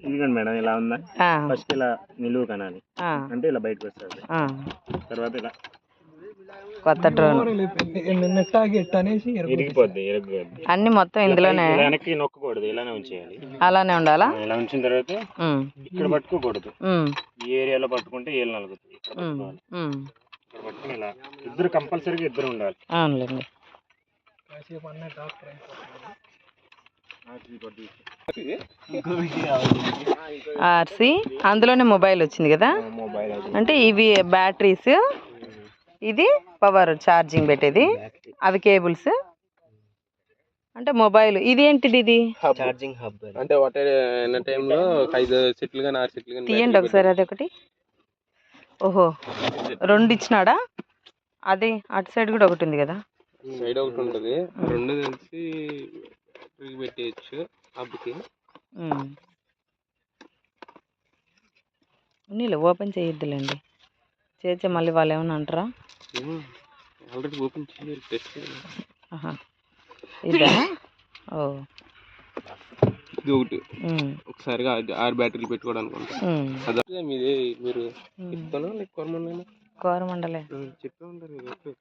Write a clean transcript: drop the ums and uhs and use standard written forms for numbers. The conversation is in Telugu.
ఇదిగోండి మేడం ఇలా ఉందా, ఫస్ట్ ఇలా నిలువు కనాలి, అంటే ఇలా బయటకు వస్తుంది. తర్వాత ఇలా కొత్త డ్రోన్ ఇరిగిపోద్ది. అన్ని మొత్తం ఇందులోనే వెనక్కి నొక్కకూడదు, ఇలానే ఉంచేయాలి. అలానే ఉండాలా? ఇలా ఉంచిన తర్వాత ఇక్కడ పట్టుకోకూడదు, ఈ ఏరియాలో పట్టుకుంటే ఏళ్ళు నలుగుతుంది. ఇక్కడ పట్టుకోవాలి, ఇక్కడ పట్టుకుని ఇలా ఇద్దరు కంపల్సరీగా ఇద్దరు ఉండాలి. అవునులేండి. ఆర్సి అందులోనే మొబైల్ వచ్చింది కదా, అంటే ఇవి బ్యాటరీస్, ఇది పవర్ ఛార్జింగ్ పెట్టేది, అవి కేబుల్స్, అంటే మొబైల్. ఇది ఏంటిది? ఇది ఛార్జింగ్ హబ్, అంటే ఒకటే టైంలో 5 సెట్లు కానీ 6 సెట్లు కానీ తీయండి ఒకసారి. అది ఒకటి, ఓహో 2 ఇచ్చినాడా? అదే అటు సైడ్ కూడా ఒకటి ఉంది కదా, సైడ్ ఒకటి ఉంటుంది, 2 కలిసి పెట్టేయచ్చు హబ్కి. నీళ్ళు ఓపెన్ చేయొద్దులేండి, చేస్తే మళ్ళీ వాళ్ళు ఏమన్నా అంటారా? ఆల్రెడీ ఓపెన్ చేయాలి, టెస్ట్ చేయాలి. ఇదా? ఓ ఇది ఒకటి, ఒకసారిగా 6 బ్యాటరీలు పెట్టుకోవడానికి. అదే మీదే, మీరు కోరమండలే కోరమండలే చెప్పే ఉంటారు.